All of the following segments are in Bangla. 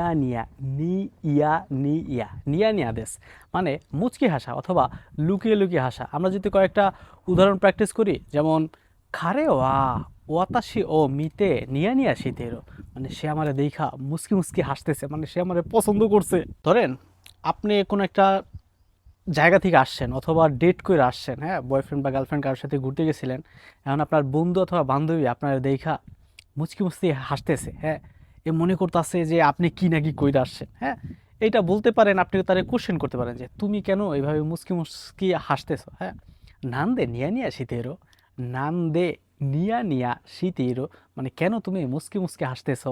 নিয়া নিয়া নি ইয়া নি ইয়া নিয়া নিয়া দেশ মানে মুচকি হাসা অথবা লুকিয়ে লুকিয়ে হাসা। আমরা যদি কয়েকটা উদাহরণ প্র্যাকটিস করি, যেমন খারে ওয়া ওয়াতাশি ও মিতে নিয়া নিয়া শীতেরো, মানে সে আমারে দেখা মুচকি মুচকি হাসতেছে, মানে সে আমারে পছন্দ করছে। ধরেন আপনি কোনো একটা জায়গা থেকে আসছেন অথবা ডেট করে আসছেন, হ্যাঁ, বয়ফ্রেন্ড বা গার্লফ্রেন্ড কারোর সাথে ঘুরতে গেছিলেন। এখন আপনার বন্ধু অথবা বান্ধবী আপনার দেখা মুচকি মুচকি হাসতেছে, হ্যাঁ, এ মনে করতেছে যে আপনি কি নাকি কইরা আসছেন, হ্যাঁ। এইটা বলতে পারেন, আপনি তারে কোশ্চেন করতে পারেন যে তুমি কেন এইভাবে মুচকি মুচকি হাসতেছো, হ্যাঁ। নান্দে নিয়া নিয়া শীতেরো, নান্দে নিয়া নিয়া শীতেরো, মানে কেন তুমি মুচকি মুচকি হাসতেছো।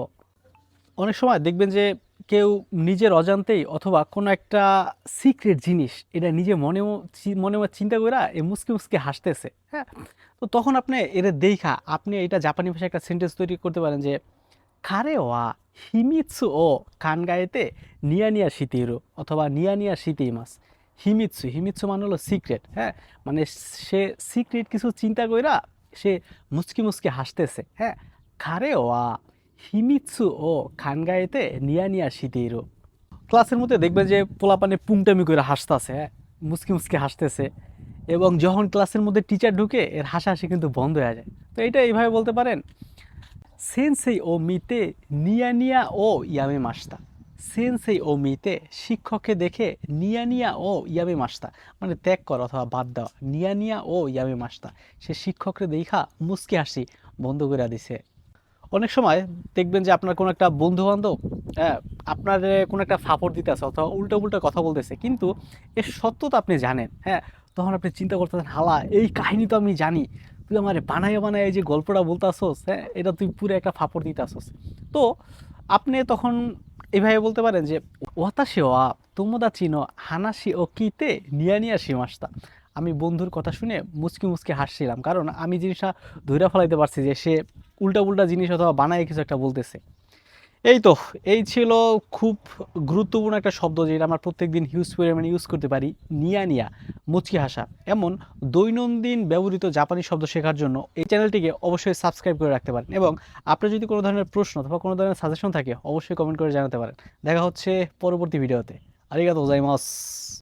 অনেক সময় দেখবেন যে কেউ নিজের অজান্তেই অথবা কোনো একটা সিক্রেট জিনিস এটা নিজে মনে মনে চিন্তা কইরা এই মুচকি মুচকি হাসতেছে, হ্যাঁ। তো তখন আপনি এর দেইখা আপনি এটা জাপানি ভাষায় একটা সেন্টেন্স তৈরি করতে পারেন যে কারে ওয়া হিমিৎসু ও কানগায়েতে নিয়া নিয়া শিতিরু, অথবা নিয়া নিয়া শিতিমাস। হিমিৎসু হিমিৎসু মানে হলো সিক্রেট, হ্যাঁ, মানে সে সিক্রেট কিছু চিন্তা কইরা সে মুচকি মুচকি হাসতেছে, হ্যাঁ। কারে ওয়া হিমিৎসু ও কানগায়েতে নিয়া নিয়া শিতিরু। ক্লাসের মধ্যে দেখবেন যে পোলাপানে পুংটামি করে হাসতেছে, হ্যাঁ, মুচকি মুচকি হাসতেছে, এবং যখন ক্লাসের মধ্যে টিচার ঢুকে এর হাসাহাসি কিন্তু বন্ধ হয়ে যায়। তো এটা এইভাবে বলতে পারেন, সেনসেই ও মিতে নিয়া নিয়া ও ইয়ামে মাস্তা। সেনসেই ও মিতে শিক্ষককে দেখে নিয়া নিয়া ও ইয়ামে মাস্তা, মানে ত্যাগ কর অথবা বাদ দেওয়া। নিয়া নিয়া ও ইয়ামে মাস্তা, সে শিক্ষককে দেখা মুচকি হাসি বন্ধ করে দিছে। অনেক সময় দেখবেন যে আপনার কোনো একটা বন্ধু বান্ধব, হ্যাঁ, আপনার কোনো একটা ফাপড় দিতেছে অথবা উল্টো উল্টো কথা বলতেছে, কিন্তু এর সত্যতা আপনি জানেন, হ্যাঁ। তখন আপনি চিন্তা করতেছেন, হালা এই কাহিনী তো আমি জানি, তুই আমার বানায় বানায় এই যে গল্পটা বলতেছস, হ্যাঁ, এটা তুই পুরো একটা ফাপড় দিতেছস। তো আপনি তখন এভাবে বলতে পারেন যে ওয়াতাশি ওয়া তোমোদা চিনো হানাসি ও কিতে নিয়া নিয়া শিমাস্তা। আমি বন্ধুর কথা শুনে মুচকি মুচকি হাসছিলাম, কারণ আমি জিনিসটা ধইরা ফেলাইতে পারছি যে সে উল্টা পুল্টা জিনিস অথবা বানায় কিছু একটা বলতেছে। এই তো, এই ছিল খুব গুরুত্বপূর্ণ একটা শব্দ যেটা আমরা প্রত্যেকদিন হিউজ পরিমাণে ইউজ করতে পারি, নিয়া নিয়া, মুচকি হাসা। এমন দৈনন্দিন ব্যবহৃত জাপানি শব্দ শেখার জন্য এই চ্যানেলটিকে অবশ্যই সাবস্ক্রাইব করে রাখতে পারেন, এবং আপনার যদি কোনো ধরনের প্রশ্ন অথবা কোনো ধরনের সাজেশন থাকে অবশ্যই কমেন্ট করে জানাতে পারেন। দেখা হচ্ছে পরবর্তী ভিডিওতে। আরিগাতো গোজাইমাস।